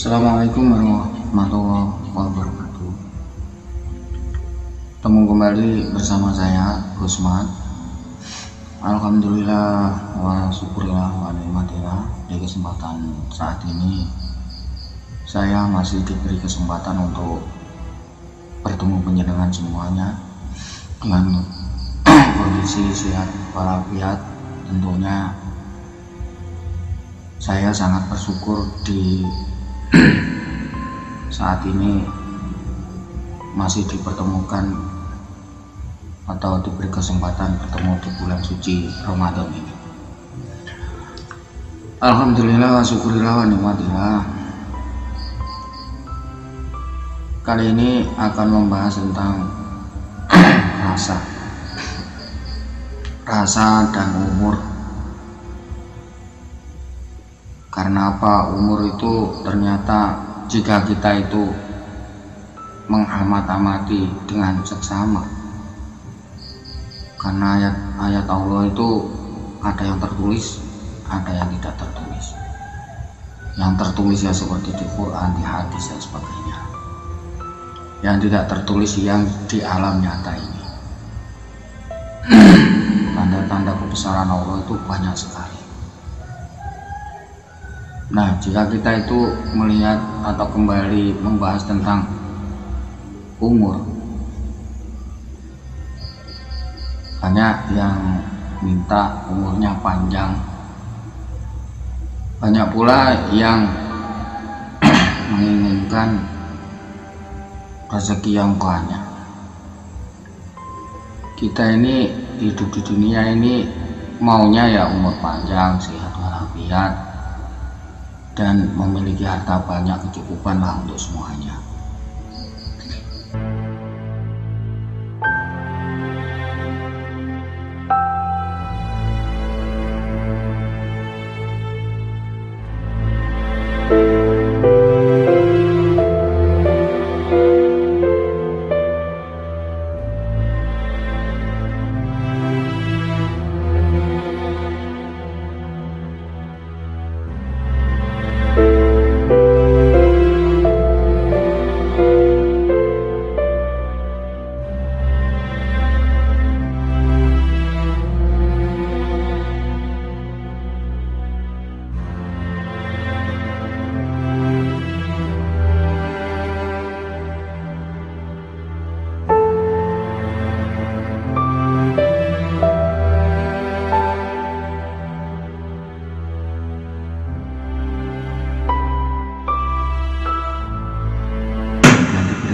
Assalamualaikum warahmatullahi wabarakatuh. Ketemu kembali bersama saya Gusman. Alhamdulillah wa syukurillah wa nikmatillah. Di kesempatan saat ini saya masih diberi kesempatan untuk bertemu penjenengan semuanya dengan kondisi sehat walafiat. Tentunya saya sangat bersyukur di saat ini masih dipertemukan atau diberi kesempatan bertemu di bulan suci Ramadan ini. Alhamdulillah wa syukurillah wa nikmatillah. Kali ini akan membahas tentang rasa dan umur. Karena apa? Umur itu ternyata jika kita itu mengamati dengan seksama, karena ayat Allah itu ada yang tertulis, ada yang tidak tertulis. Yang tertulis ya seperti di Quran, di hadis dan sebagainya. Yang tidak tertulis yang di alam nyata ini. Tanda-tanda kebesaran Allah itu banyak sekali. Nah, jika kita itu melihat atau kembali membahas tentang umur, banyak yang minta umurnya panjang, banyak pula yang menginginkan rezeki yang banyak. Kita ini hidup di dunia ini maunya ya umur panjang, sehat walafiat, dan memiliki harta banyak, kecukupan lah untuk semuanya.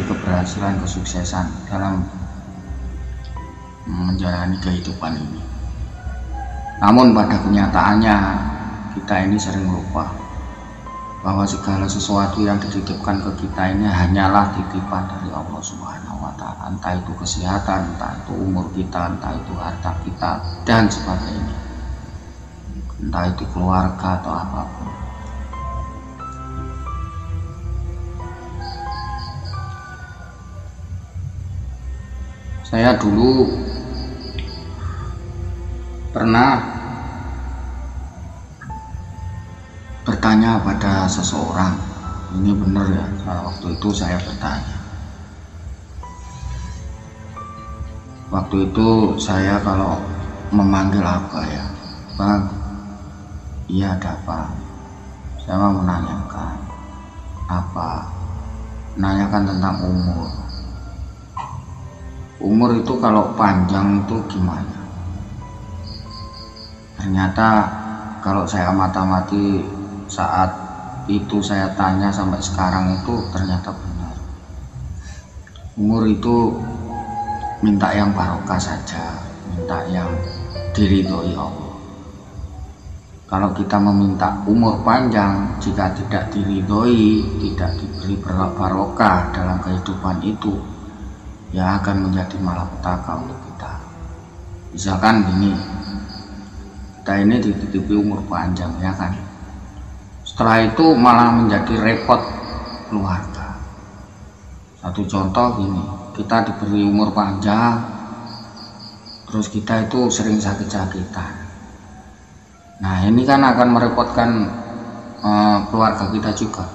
Keberhasilan, kesuksesan dalam menjalani kehidupan ini. Namun pada kenyataannya kita ini sering lupa bahwa segala sesuatu yang dititipkan ke kita ini hanyalah titipan dari Allah Subhanahu wa Ta'ala. Entah itu kesehatan, entah itu umur kita, entah itu harta kita dan sebagainya, entah itu keluarga atau apapun. Saya dulu pernah bertanya pada seseorang, ini benar ya, waktu itu saya bertanya. Waktu itu saya kalau memanggil apa ya, Bang, iya ada apa? Saya mau menanyakan apa? Menanyakan tentang umur. Umur itu kalau panjang itu gimana? Ternyata kalau saya amati saat itu saya tanya sampai sekarang itu ternyata benar. Umur itu minta yang barokah saja, minta yang diridhoi Allah. Kalau kita meminta umur panjang, jika tidak diridhoi, tidak diberi barokah dalam kehidupan itu, ya akan menjadi malapetaka untuk kita. Misalkan gini, kita ini dititipi umur panjang ya kan, setelah itu malah menjadi repot keluarga. Satu contoh gini, kita diberi umur panjang, terus kita itu sering sakit-sakitan. Nah ini kan akan merepotkan keluarga kita juga.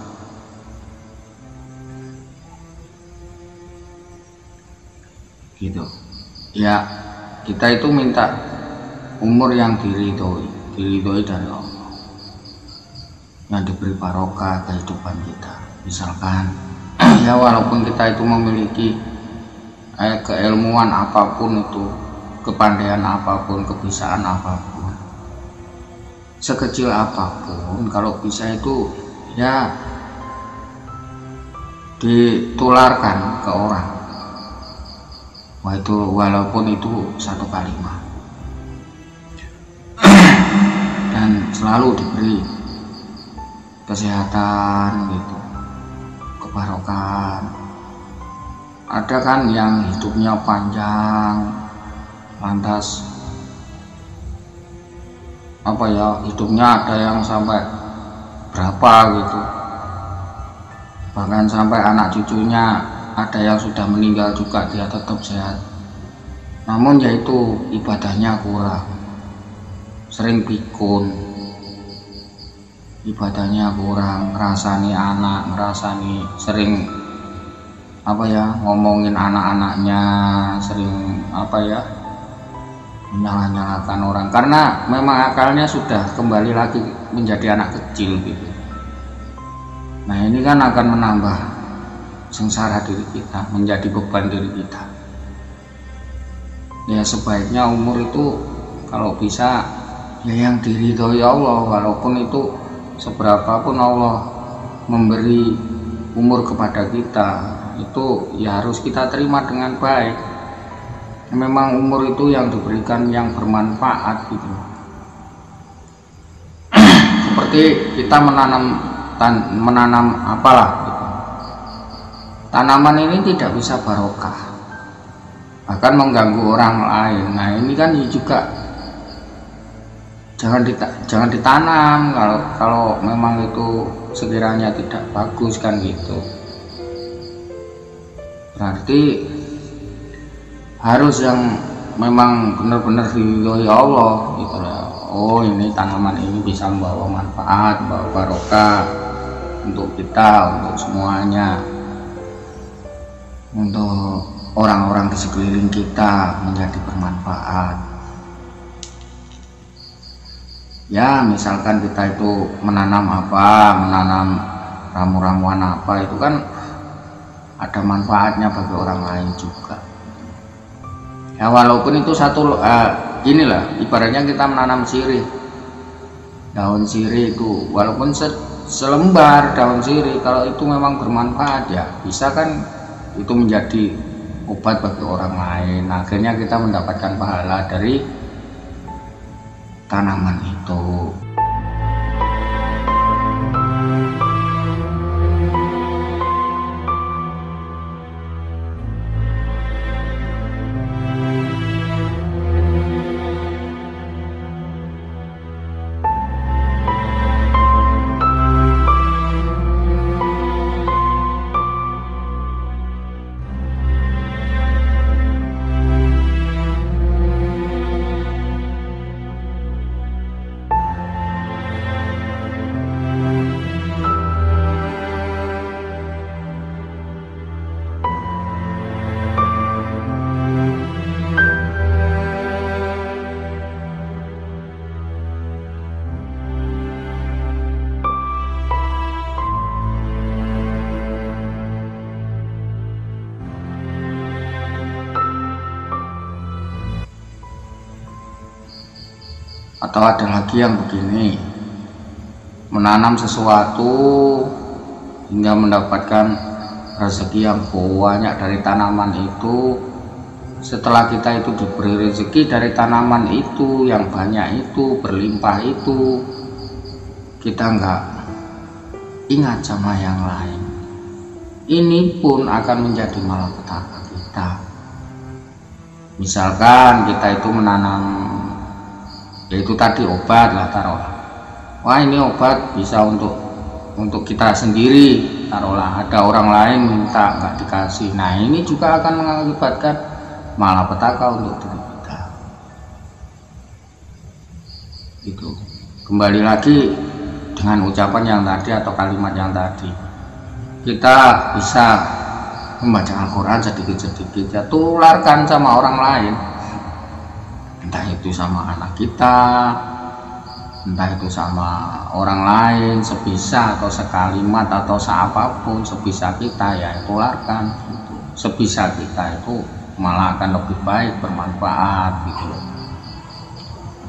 gitu ya. Kita itu minta umur yang diridhoi dari Allah, yang diberi barokah kehidupan kita. Misalkan ya walaupun kita itu memiliki keilmuan apapun itu, kepandaian apapun, kebisaan apapun, sekecil apapun, kalau bisa itu ya ditularkan ke orang. Wah, itu walaupun itu satu kalimat dan selalu diberi kesehatan gitu, kebarokan. Ada kan yang hidupnya panjang, lantas apa ya, hidupnya ada yang sampai berapa gitu, bahkan sampai anak cucunya ada yang sudah meninggal juga, dia tetap sehat. Namun yaitu ibadahnya kurang, sering pikun, ibadahnya kurang, ngerasani anak, ngerasani sering apa ya, ngomongin anak-anaknya, sering apa ya, menyalahkan orang, karena memang akalnya sudah kembali lagi menjadi anak kecil gitu. Nah ini kan akan menambah sengsara diri kita, menjadi beban diri kita. Ya sebaiknya umur itu kalau bisa ya yang diridhoi Allah, walaupun itu seberapapun Allah memberi umur kepada kita, itu ya harus kita terima dengan baik. Memang umur itu yang diberikan yang bermanfaat gitu. Seperti kita menanam apalah gitu. Tanaman ini tidak bisa barokah, bahkan mengganggu orang lain. Nah ini kan juga jangan ditanam kalau memang itu sekiranya tidak bagus kan gitu. Berarti harus yang memang benar-benar diridhoi Allah gitu lah. Oh ini tanaman ini bisa membawa manfaat, membawa barokah untuk kita, untuk semuanya, untuk orang-orang di sekeliling kita menjadi bermanfaat. Ya misalkan kita itu menanam ramu-ramuan apa, itu kan ada manfaatnya bagi orang lain juga. Ya walaupun itu inilah ibaratnya kita menanam sirih, daun sirih itu walaupun selembar daun sirih, kalau itu memang bermanfaat ya bisa kan itu menjadi obat bagi orang lain. Akhirnya kita mendapatkan pahala dari tanaman itu. Atau ada lagi yang begini, menanam sesuatu hingga mendapatkan rezeki yang banyak dari tanaman itu. Setelah kita itu diberi rezeki dari tanaman itu yang banyak itu, berlimpah itu, kita nggak ingat sama yang lain. Ini pun akan menjadi malapetaka kita. Misalkan kita itu menanam, yaitu tadi obat lah taruhlah. Wah ini obat bisa untuk kita sendiri, taruhlah ada orang lain minta nggak dikasih. Nah ini juga akan mengakibatkan malapetaka untuk diri kita. Itu kembali lagi dengan ucapan yang tadi atau kalimat yang tadi, kita bisa membaca Al-Quran sedikit-sedikit, ya tularkan sama orang lain, entah itu sama anak kita, entah itu sama orang lain, sebisa atau sekalimat atau seapapun, sebisa kita ya tularkan gitu. Sebisa kita itu malah akan lebih baik, bermanfaat gitu loh.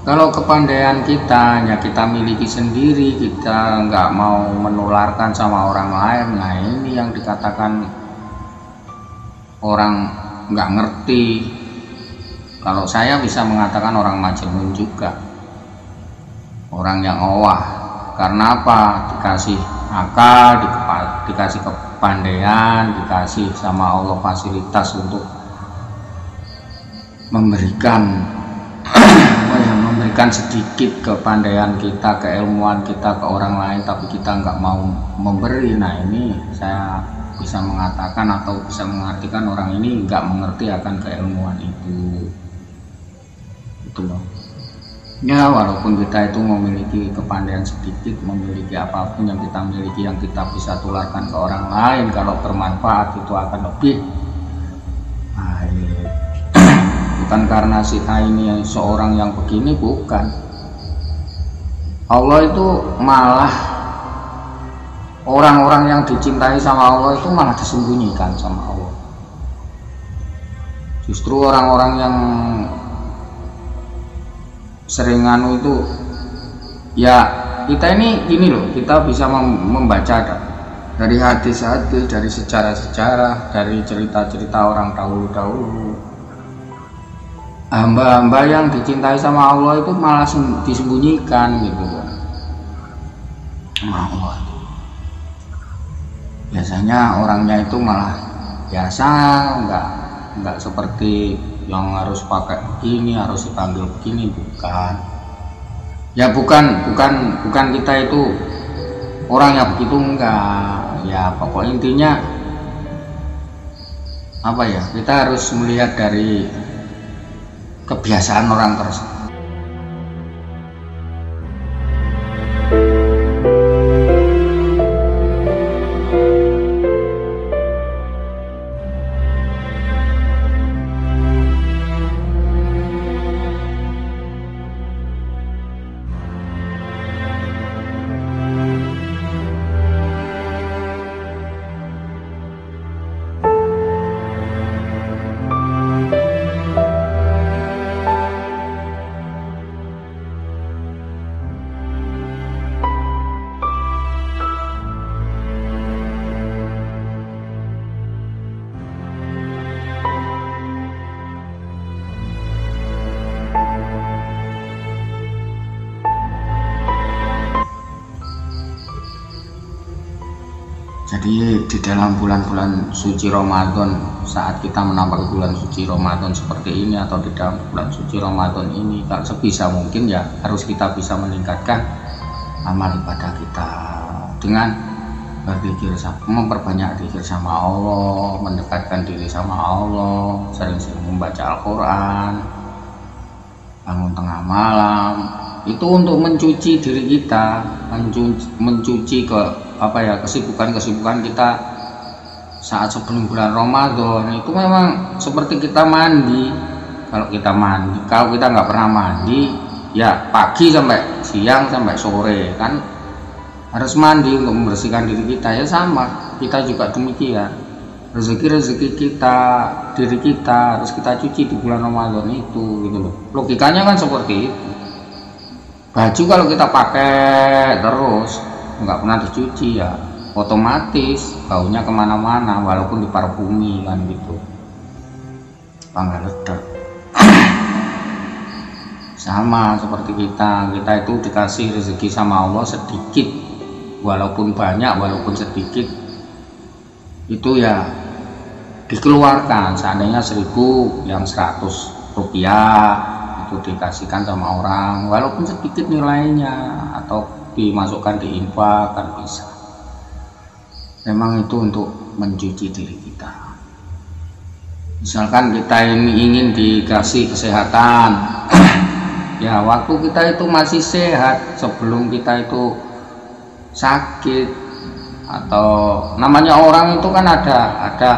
Kalau kepandaian kita hanya kita miliki sendiri, kita nggak mau menularkan sama orang lain, nah ini yang dikatakan orang nggak ngerti. Kalau saya bisa mengatakan orang majnun juga, orang yang owah. Karena apa? Dikasih akal, dikasih kepandaian, dikasih sama Allah fasilitas untuk memberikan memberikan sedikit kepandaian kita, keilmuan kita ke orang lain, tapi kita nggak mau memberi. Nah ini saya bisa mengatakan atau bisa mengartikan orang ini nggak mengerti akan keilmuan itu loh. Ya walaupun kita itu memiliki kepandaian sedikit, memiliki apapun yang kita miliki yang kita bisa tularkan ke orang lain, kalau bermanfaat itu akan lebih baik. Bukan karena si A ini seorang yang begini, bukan. Allah itu malah orang-orang yang dicintai sama Allah itu malah disembunyikan sama Allah. Justru orang-orang yang seringan itu, ya kita ini gini loh, kita bisa membaca dari hadis-hadis, dari sejarah-sejarah, dari cerita-cerita orang dahulu-dahulu. Hamba-hamba yang dicintai sama Allah itu malah disembunyikan gitu kan sama Allah. Biasanya orangnya itu malah biasa, nggak seperti yang harus pakai begini, harus dipanggil begini, bukan. Ya bukan kita itu orang yang begitu, enggak. Ya pokoknya intinya apa ya, kita harus melihat dari kebiasaan orang tersebut. Jadi di dalam bulan-bulan suci Ramadan, saat kita menambah bulan suci Ramadan seperti ini, atau di dalam bulan suci Ramadan ini, kalau sebisa mungkin ya harus kita bisa meningkatkan amal ibadah kita dengan berzikir, memperbanyak zikir sama Allah, mendekatkan diri sama Allah, sering-sering membaca Al-Quran, bangun tengah malam. Itu untuk mencuci diri kita, mencuci ke kesibukan kita saat sebelum bulan Ramadan. Itu memang seperti kita mandi. Kalau kita nggak pernah mandi, ya pagi sampai siang sampai sore kan harus mandi untuk membersihkan diri kita. Ya sama, kita juga demikian. Rezeki kita, diri kita harus kita cuci di bulan Ramadan itu, gitu loh. Logikanya kan seperti itu. Baju kalau kita pakai terus nggak pernah dicuci, ya otomatis baunya kemana-mana, walaupun diparfumi kan gitu, bangga ledak. Sama seperti kita itu dikasih rezeki sama Allah sedikit, walaupun banyak walaupun sedikit, itu ya dikeluarkan. Seandainya 1000, yang 100 rupiah itu dikasihkan sama orang, walaupun sedikit nilainya, atau dimasukkan di infak kan bisa. Memang itu untuk mencuci diri kita. Misalkan kita ini ingin dikasih kesehatan, ya waktu kita itu masih sehat, sebelum kita itu sakit, atau namanya orang itu kan ada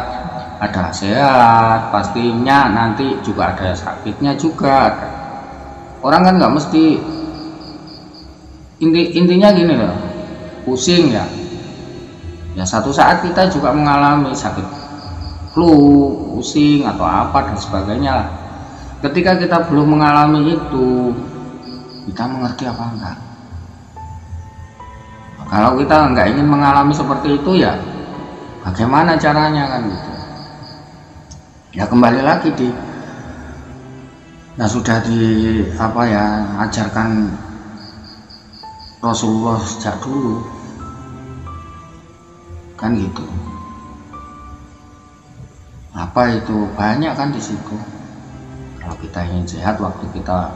ada sehat, pastinya nanti juga ada sakitnya juga. Orang kan nggak mesti intinya gini loh, pusing ya. Ya satu saat kita juga mengalami sakit flu, pusing atau apa dan sebagainya lah. Ketika kita belum mengalami itu, kita mengerti apa enggak? Kalau kita nggak ingin mengalami seperti itu ya bagaimana caranya kan gitu. Ya kembali lagi sudah ajarkan Rasulullah sejak dulu kan gitu. Apa itu banyak kan di situ. Kalau kita ingin sehat, waktu kita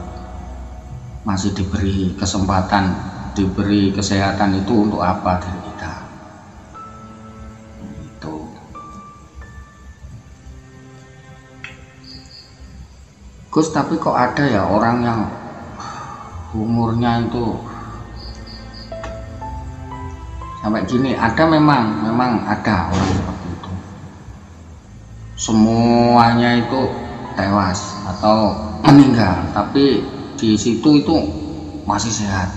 masih diberi kesempatan, diberi kesehatan, itu untuk apa diri kita itu. Gus, tapi kok ada ya orang yang umurnya itu sampai gini? Ada, memang ada orang seperti itu, semuanya itu tewas atau meninggal, tapi di situ itu masih sehat.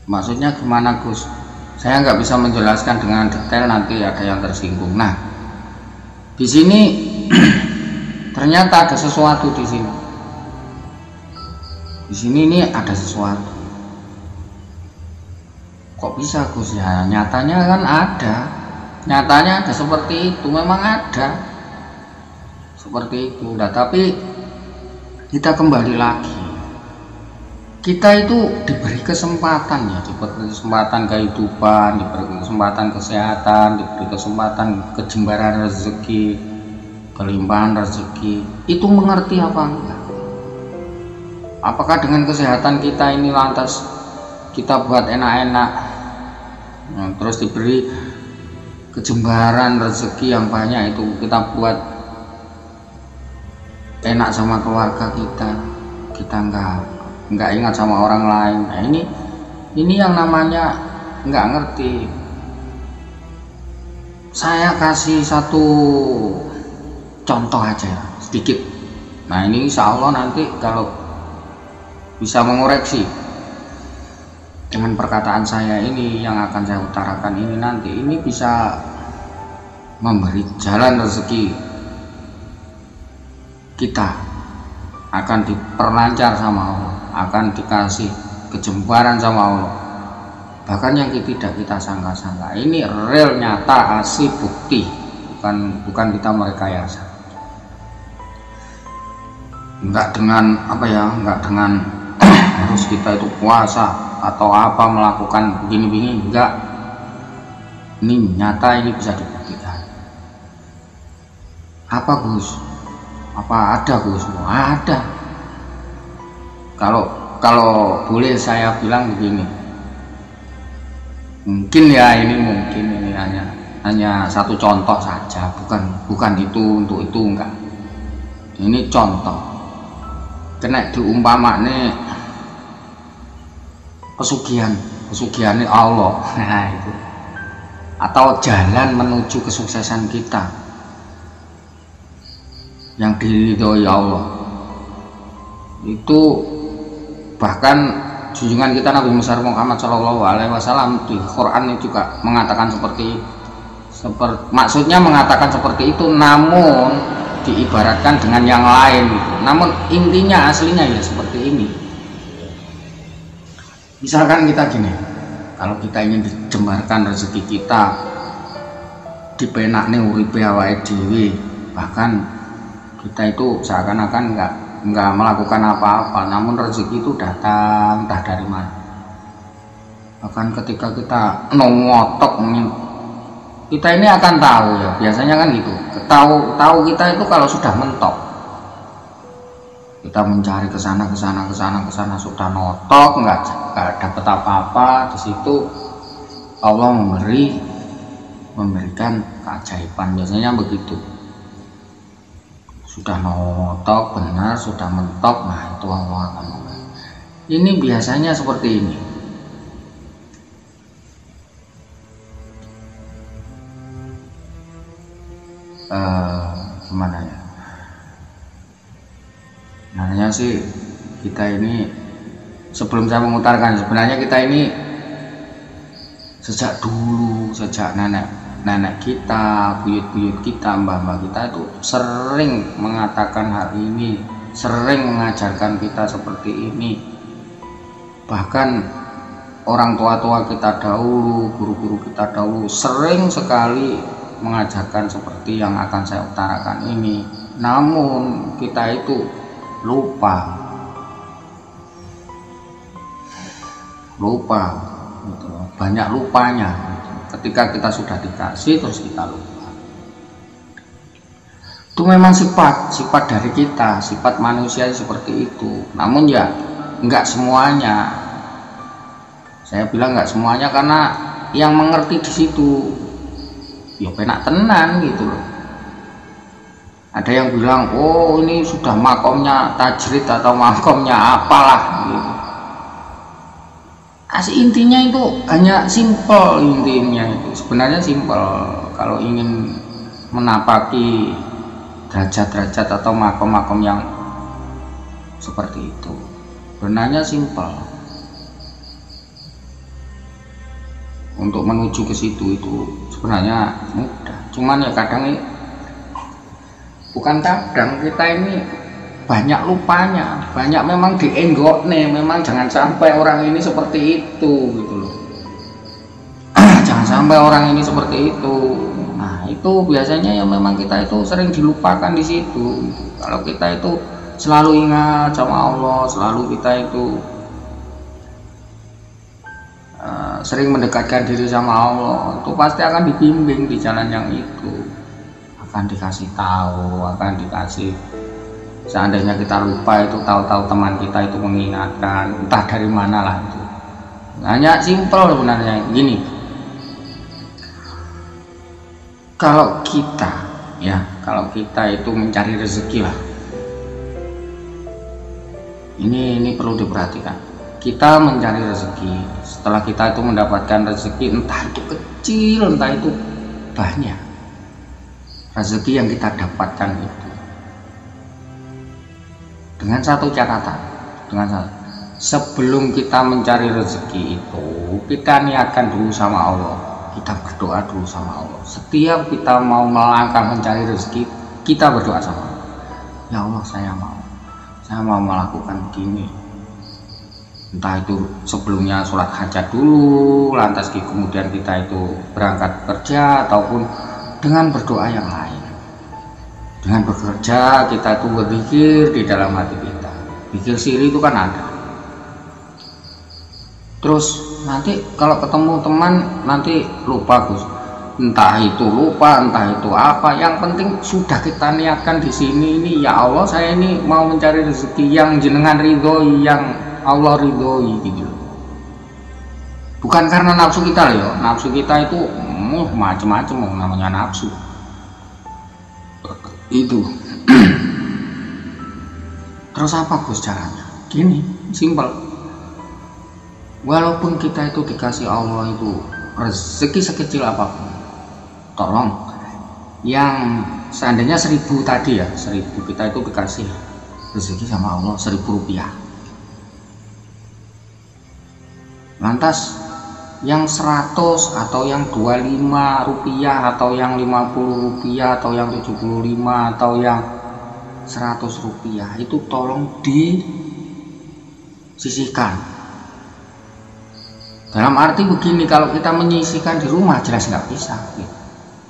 Maksudnya gimana Gus? Saya nggak bisa menjelaskan dengan detail, nanti ada yang tersinggung. Nah, di sini ternyata ada sesuatu di sini. Di sini ini ada sesuatu. Kok bisa Gus? Ya nyatanya kan ada. Nyatanya ada seperti itu, memang ada seperti itu. Nah, tapi kita kembali lagi, kita itu diberi kesempatan ya, diberi kesempatan kehidupan, diberi kesempatan kesehatan, diberi kesempatan kejembaran rezeki, kelimpahan rezeki. Itu mengerti apa enggak? Apakah dengan kesehatan kita ini lantas kita buat enak-enak, terus diberi kejembaran rezeki yang banyak itu kita buat enak sama keluarga kita nggak ingat sama orang lain. Nah, ini yang namanya nggak ngerti. Saya kasih satu contoh aja sedikit. Nah, ini insya Allah nanti kalau bisa mengoreksi dengan perkataan saya ini yang akan saya utarakan ini, nanti ini bisa memberi jalan rezeki kita, akan diperlancar sama Allah, akan dikasih kejembaran sama Allah, bahkan yang tidak kita sangka-sangka. Ini real, nyata, asli, bukti, bukan kita merekayasa. Enggak dengan enggak dengan harus kita itu puasa atau apa melakukan begini-begini, enggak. Ini nyata, ini bisa dibuktikan. Apa Gus? Apa ada Gus? Ada. Kalau boleh saya bilang begini, mungkin ini hanya satu contoh saja, bukan itu untuk itu, enggak. Ini contoh, kena diumpamaknya pesugihan Allah, nah itu, atau jalan menuju kesuksesan kita yang diridhoi Allah. Itu bahkan junjungan kita Nabi Muhammad SAW di Quran juga mengatakan maksudnya mengatakan seperti itu, namun diibaratkan dengan yang lain gitu. Namun intinya aslinya ya seperti ini. Misalkan kita gini, kalau kita ingin dijembarkan rezeki kita, dipenakne uripe awake dhewe, bahkan kita itu seakan-akan nggak melakukan apa-apa, namun rezeki itu datang entah dari mana. Bahkan ketika kita ngotok, kita ini akan tahu ya, biasanya kan gitu, tahu kita itu kalau sudah mentok, kita mencari kesana, sudah notok, nggak dapat apa-apa. Di situ Allah memberikan keajaiban, biasanya begitu. Sudah notok benar, sudah mentok, nah itu Allah akan memberi. Ini biasanya seperti ini. gimana ya, sebenarnya sih kita ini, sebelum saya memutarkan, sebenarnya kita ini sejak dulu, sejak nenek kita, buyut-buyut kita, mbah-mbah kita itu sering mengatakan hal ini, sering mengajarkan kita seperti ini. Bahkan orang tua-tua kita dahulu, guru-guru kita dahulu sering sekali mengajarkan seperti yang akan saya utarakan ini. Namun kita itu lupa gitu. Banyak lupanya gitu. Ketika kita sudah dikasih terus kita lupa. Itu memang sifat dari kita, sifat manusia seperti itu. Namun ya enggak semuanya. Saya bilang enggak semuanya karena yang mengerti di situ ya penak tenan gitu loh. Ada yang bilang, oh ini sudah makomnya tajrid atau makomnya apalah gitu. Intinya itu hanya simple, intinya itu sebenarnya simple. Kalau ingin menapaki derajat-derajat atau makom-makom yang seperti itu, sebenarnya simple. Untuk menuju ke situ itu sebenarnya mudah. Cuman ya kadang bukan kadang, kita ini banyak lupanya, banyak memang dienggok nih, memang jangan sampai orang ini seperti itu gitu loh. Jangan sampai orang ini seperti itu. Nah itu biasanya ya memang kita itu sering dilupakan di situ. Kalau kita itu selalu ingat sama Allah, selalu kita itu sering mendekatkan diri sama Allah, itu pasti akan dibimbing di jalan yang itu, akan dikasih tahu, akan dikasih. Seandainya kita lupa itu tahu-tahu teman kita itu mengingatkan, entah dari mana lah itu. Hanya simpel sebenarnya gini. Kalau kita itu mencari rezeki lah. Ini perlu diperhatikan. Kita mencari rezeki, setelah kita itu mendapatkan rezeki, entah itu kecil, entah itu banyak, rezeki yang kita dapatkan itu dengan satu catatan, sebelum kita mencari rezeki itu, kita niatkan dulu sama Allah, kita berdoa dulu sama Allah. Setiap kita mau melangkah mencari rezeki, kita berdoa sama Allah. Ya Allah, saya mau melakukan begini. Entah itu sebelumnya sholat hajat dulu, lantas kemudian kita itu berangkat kerja, ataupun dengan berdoa yang lain. Dengan bekerja kita itu berzikir di dalam hati kita. Zikir siri itu kan ada. Terus nanti kalau ketemu teman nanti lupa Gus. Entah itu lupa, entah itu apa. Yang penting sudah kita niatkan di sini ini, ya Allah saya ini mau mencari rezeki yang jenengan ridhoi, yang Allah ridhoi gitu. Bukan karena nafsu kita loh. Nafsu kita itu macam-macam namanya nafsu. Itu terus apa Gus caranya? Gini, simpel. Walaupun kita itu dikasih Allah itu rezeki sekecil apapun, tolong yang seandainya 1000 tadi ya, 1000 kita itu dikasih rezeki sama Allah 1000 rupiah. Lantas yang 100 atau yang 25 rupiah atau yang 50 rupiah atau yang 75 atau yang 100 rupiah itu tolong disisihkan. Dalam arti begini, kalau kita menyisihkan di rumah jelas nggak bisa gitu.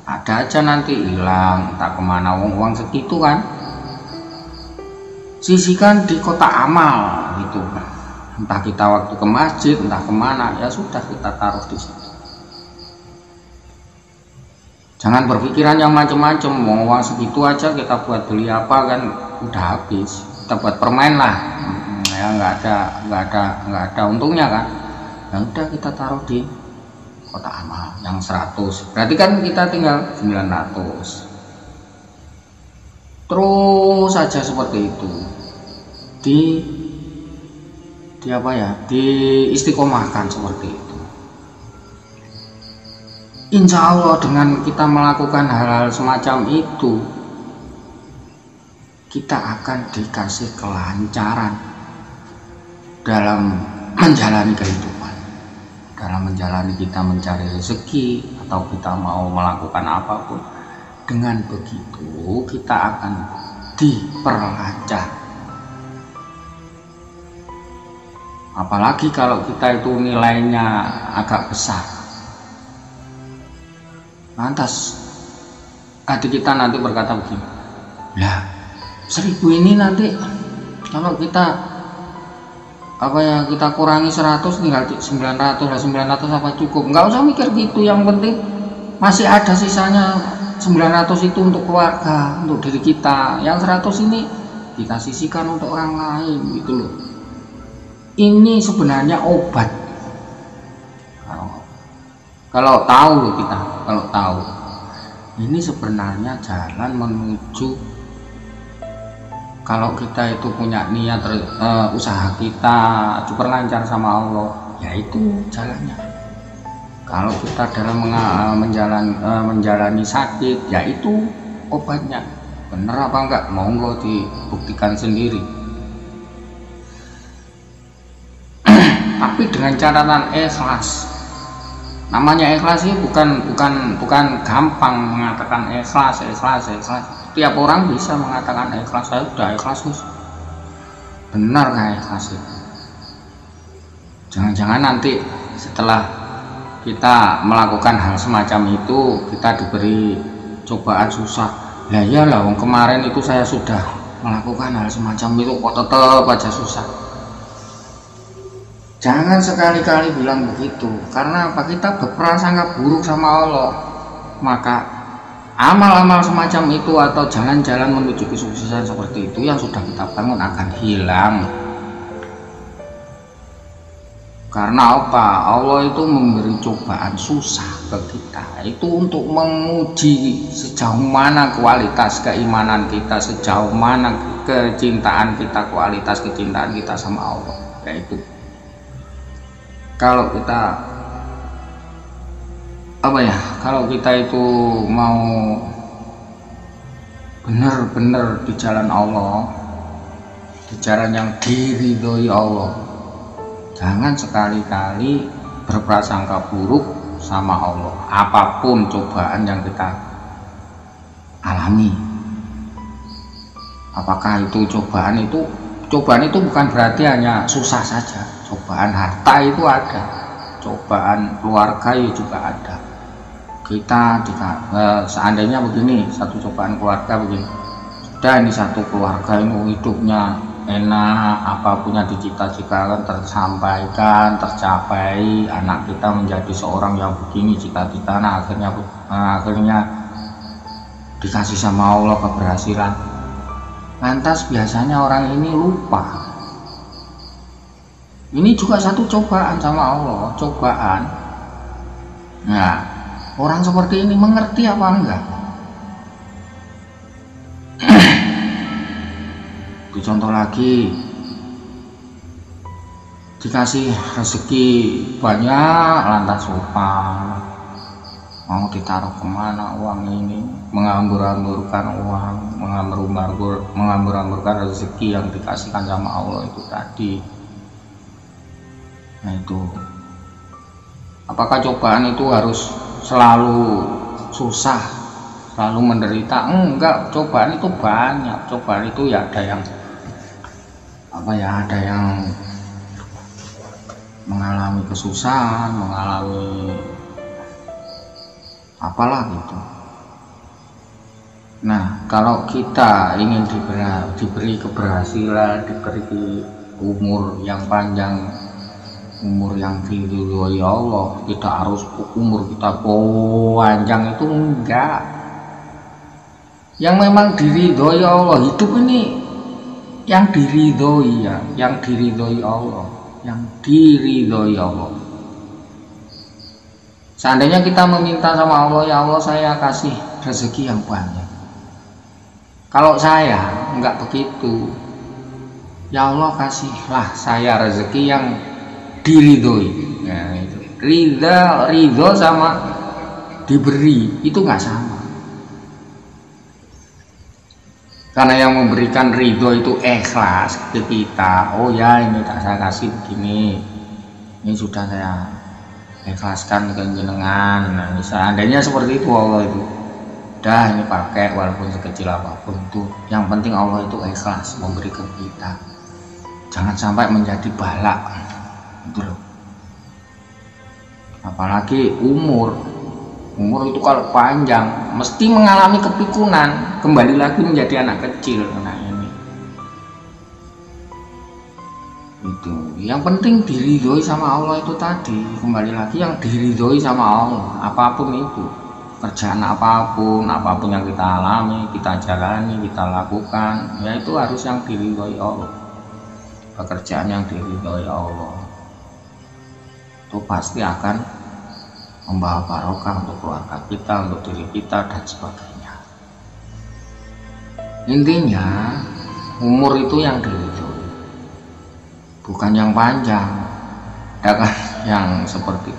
Ada aja nanti hilang, tak kemana uang segitu kan. Sisihkan di kotak amal gitu. Entah kita waktu ke masjid, entah kemana, ya sudah kita taruh di situ. Jangan berpikiran yang macam-macam, mau uang segitu aja kita buat beli apa kan udah habis. Kita buat permen lah, ya nggak ada untungnya kan. Ya udah kita taruh di kotak amal yang 100. Berarti kan kita tinggal 900. Terus saja seperti itu. Di istiqomahkan seperti itu. insya Allah dengan kita melakukan hal-hal semacam itu, kita akan dikasih kelancaran dalam menjalani kehidupan, dalam menjalani kita mencari rezeki atau kita mau melakukan apapun. Dengan begitu kita akan diperlancar. Apalagi kalau kita itu nilainya agak besar, lantas hati kita nanti berkata begini, lah 1000 ini nanti kalau kita kita kurangi 100 tinggal 900 lah, 900 apa cukup? Nggak usah mikir gitu, yang penting masih ada sisanya 900 itu untuk keluarga, untuk diri kita, yang 100 ini kita sisihkan untuk orang lain gitu loh. Ini sebenarnya obat. Kalau tahu loh kita, kalau tahu ini sebenarnya jalan menuju, kalau kita itu punya niat usaha kita diperlancar sama Allah, yaitu jalannya. Kalau kita dalam menjalani sakit, yaitu obatnya. Bener apa enggak? Monggo dibuktikan sendiri. Tapi dengan catatan ikhlas. Namanya ikhlas ini bukan gampang mengatakan ikhlas. Tiap orang bisa mengatakan ikhlas, saya udah ikhlas nih. Benar nggak ikhlas itu? Jangan-jangan nanti setelah kita melakukan hal semacam itu, kita diberi cobaan susah. Lah iyalah, kemarin itu saya sudah melakukan hal semacam itu kok tetap aja susah. Jangan sekali-kali bilang begitu, karena apa? Kita berprasangka buruk sama Allah, maka amal-amal semacam itu atau jalan-jalan menuju kesuksesan seperti itu yang sudah kita bangun akan hilang. Karena apa? Allah itu memberi cobaan susah ke kita itu untuk menguji sejauh mana kualitas keimanan kita, sejauh mana kecintaan kita, kualitas kecintaan kita sama Allah. Yaitu kalau kita kalau kita itu mau benar-benar di jalan Allah, di jalan yang diridhoi Allah, jangan sekali-kali berprasangka buruk sama Allah apapun cobaan yang kita alami. Apakah itu cobaan itu bukan berarti hanya susah saja. Cobaan harta itu ada, cobaan keluarga juga ada. Kita seandainya begini, satu cobaan keluarga begini, sudah ini satu keluarga ini hidupnya enak, apapun yang dicita-citakan tersampaikan, tercapai, anak kita menjadi seorang yang begini cita-cita, akhirnya dikasih sama Allah keberhasilan. Lantas biasanya orang ini lupa, ini juga satu cobaan sama Allah, cobaan. Nah, orang seperti ini mengerti apa enggak? Contoh lagi, dikasih rezeki banyak lantas lupa, mau ditaruh kemana uang ini, mengambur-amburkan uang, mengambur-amburkan rezeki yang dikasihkan sama Allah itu tadi. Nah itu, apakah cobaan itu harus selalu susah, selalu menderita? Enggak, cobaan itu banyak. Cobaan itu ya ada yang ada yang mengalami kesusahan, mengalami apalah gitu. Nah, kalau kita ingin diberi keberhasilan, diberi umur yang panjang, umur yang diridhoi Allah, kita harus umur kita panjang itu enggak. Yang memang diridhoi Allah, hidup ini yang diridhoi yang diridhoi Allah, yang diridhoi Allah. Seandainya kita meminta sama Allah, ya Allah saya kasih rezeki yang banyak. Kalau saya enggak begitu, ya Allah kasihlah saya rezeki yang diridhoi. Nah, itu ridho sama diberi, itu nggak sama. Karena yang memberikan ridho itu ikhlas ke kita. Oh ya, ini tak saya kasih begini, ini sudah saya ikhlaskan ke jenengan. Nah, seandainya seperti itu Allah itu, dah ini pakai walaupun sekecil apapun itu. Yang penting Allah itu ikhlas memberi ke kita. Jangan sampai menjadi balak, gitu loh. Apalagi umur itu kalau panjang mesti mengalami kepikunan, kembali lagi menjadi anak kecil. Nah ini itu yang penting diridhoi sama Allah itu tadi, kembali lagi yang diridhoi sama Allah. Apapun itu, kerjaan apapun yang kita alami, kita jalani, kita lakukan, ya itu harus yang diridhoi Allah. Pekerjaan yang diridhoi Allah itu pasti akan membawa barokah untuk keluarga kita, untuk diri kita, dan sebagainya. Intinya umur itu yang diridhoi, bukan yang panjang. Ada kan yang seperti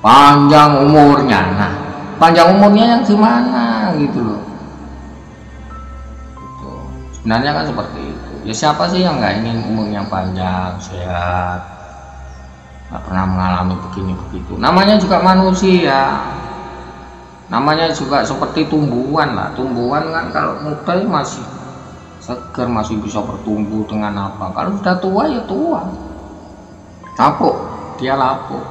panjang umurnya. Nah, panjang umurnya yang gimana gitu loh. Gitu. Sebenarnya kan seperti itu. Ya siapa sih yang nggak ingin umurnya panjang, sehat, nggak pernah mengalami begini begitu. Namanya juga manusia, namanya juga seperti tumbuhan lah. Tumbuhan kan kalau muda masih segar, masih bisa bertumbuh dengan apa. Kalau sudah tua ya tua, lapuk, dia lapuk.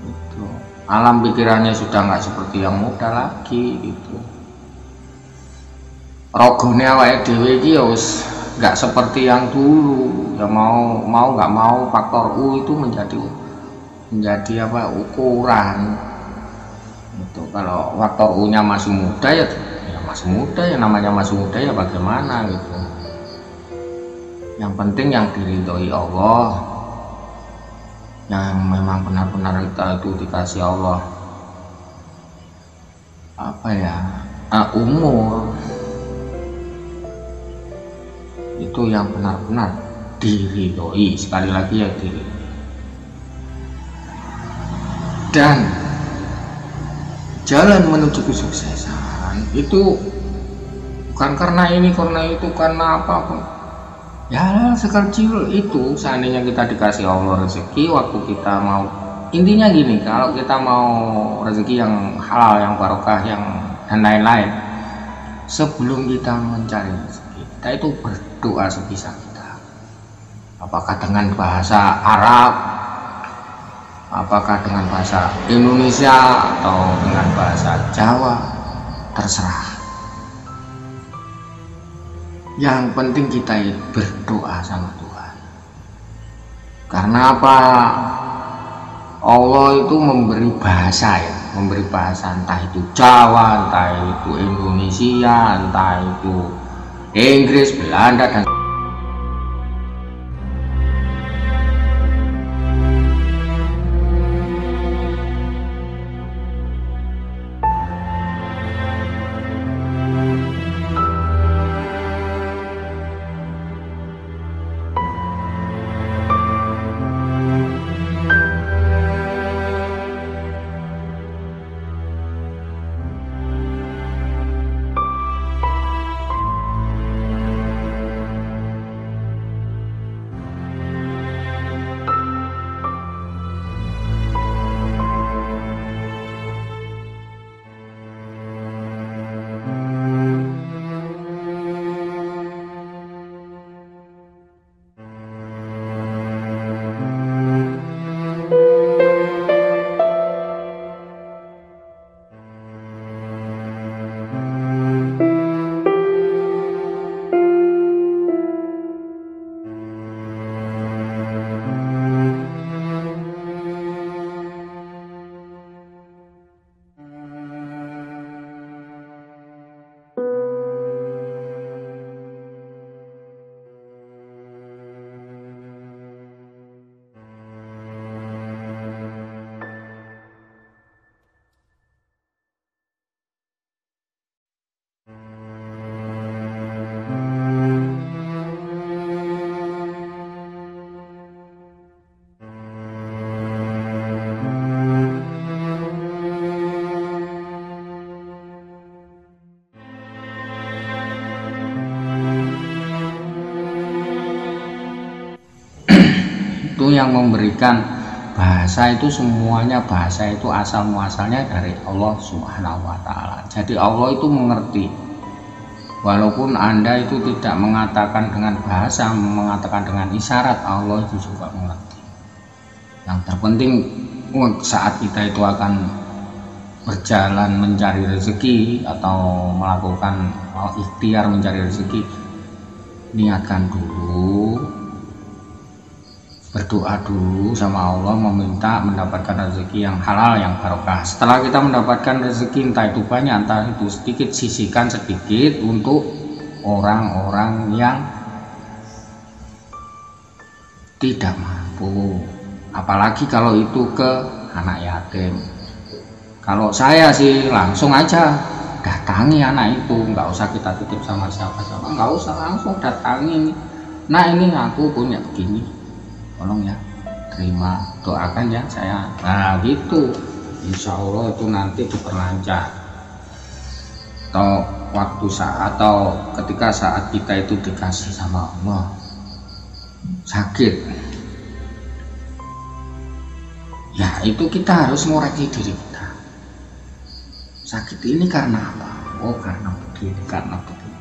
Itu alam pikirannya sudah nggak seperti yang muda lagi. Itu rogone awake dhewe iki nggak seperti yang dulu. Ya mau nggak mau faktor U itu menjadi apa, ukuran itu. Kalau faktor U nya masih muda ya masih muda, ya namanya masih muda ya bagaimana gitu. Yang penting yang diridhoi Allah, yang memang benar-benar kita itu dikasih Allah apa ya, umur itu yang benar-benar diridhoi. Sekali lagi ya diridhoi. Dan jalan menuju kesuksesan itu bukan karena ini, karena itu, karena apapun. Ya sekecil itu, seandainya kita dikasih Allah rezeki, waktu kita mau, intinya gini, kalau kita mau rezeki yang halal, yang barokah, yang dan lain-lain, sebelum kita mencari rezeki, kita itu berdoa sebisa kita. Apakah dengan bahasa Arab, apakah dengan bahasa Indonesia, atau dengan bahasa Jawa, terserah. Yang penting kita berdoa sama Tuhan. Karena apa? Allah itu memberi bahasa ya, memberi bahasa, entah itu Jawa, entah itu Indonesia, entah itu Inggris, Belanda, dan itu yang memberikan bahasa itu, semuanya bahasa itu asal muasalnya dari Allah Subhanahu wa Ta'ala. Jadi Allah itu mengerti, walaupun Anda itu tidak mengatakan dengan bahasa, mengatakan dengan isyarat, Allah itu juga mengerti. Yang terpenting saat kita itu akan berjalan mencari rezeki atau melakukan ikhtiar mencari rezeki, niatkan dulu, berdoa dulu sama Allah, meminta mendapatkan rezeki yang halal, yang barokah. Setelah kita mendapatkan rezeki, entah itu banyak entah itu sedikit, sisihkan sedikit untuk orang-orang yang tidak mampu, apalagi kalau itu ke anak yatim. Kalau saya sih langsung aja datangi anak itu, nggak usah kita titip sama siapa-siapa, nggak usah, langsung datangi. Nah ini aku punya begini, tolong ya terima, doakan ya saya. Nah gitu, insya Allah itu nanti diperlancar. Atau waktu saat, atau ketika saat kita itu dikasih sama Allah sakit, ya itu kita harus ngoreksi diri kita. Sakit ini karena apa? Oh karena begini, karena begini.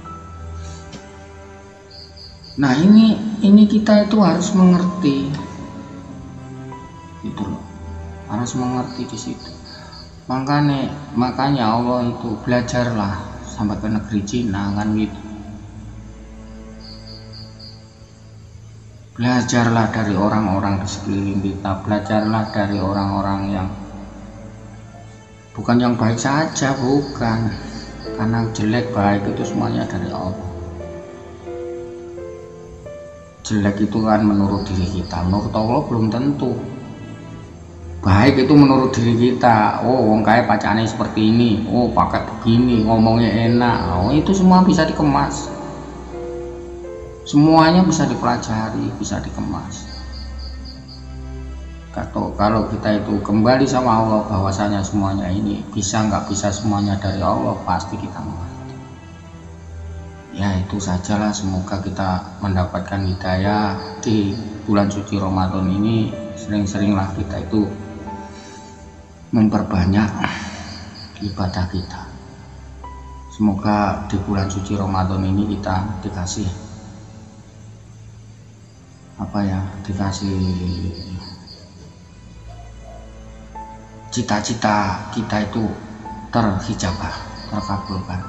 Nah ini kita itu harus mengerti, itu loh, harus mengerti di situ. Makanya Allah itu belajarlah sampai ke negeri Cina kan gitu. Belajarlah dari orang-orang di sekeliling kita, belajarlah dari orang-orang yang bukan yang baik saja, bukan, karena jelek baik itu semuanya dari Allah. Jelek itu kan menurut diri kita, menurut Allah belum tentu. Baik itu menurut diri kita, oh wong kaya pacarnya seperti ini, oh pakai begini, ngomongnya enak, oh itu semua bisa dikemas, semuanya bisa dipelajari, bisa dikemas. Kalau kita itu kembali sama Allah, bahwasanya semuanya ini bisa nggak bisa semuanya dari Allah, pasti kita mengerti. Ya itu sajalah, semoga kita mendapatkan hidayah di bulan suci Ramadan ini. Sering-seringlah kita itu memperbanyak ibadah kita. Semoga di bulan suci Ramadan ini kita dikasih dikasih cita-cita kita itu terhijabah, terkabulkan.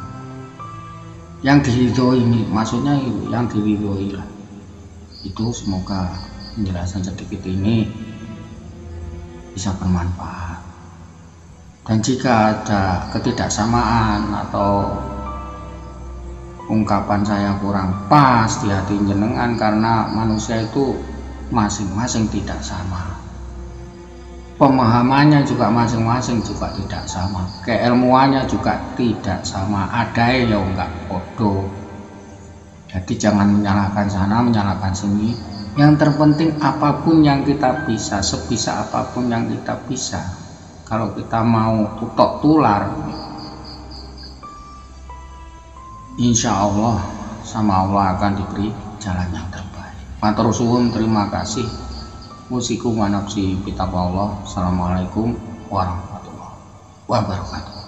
Yang diridhoi, maksudnya yang diridhoi lah. Itu semoga penjelasan sedikit ini bisa bermanfaat. Dan jika ada ketidaksamaan atau ungkapan saya kurang pas di hati jenengan, karena manusia itu masing-masing tidak sama, pemahamannya juga masing-masing juga tidak sama, keilmuannya juga tidak sama, ada yang enggak bodoh. Jadi jangan menyalahkan sana, menyalahkan sini. Yang terpenting apapun yang kita bisa, sebisa apapun yang kita bisa, kalau kita mau tutok tular, insya Allah sama Allah akan diberi jalan yang terbaik. Matur suwun, terima kasih. Musikum wa nafsi bitaqwallah. Assalamualaikum warahmatullahi wabarakatuh.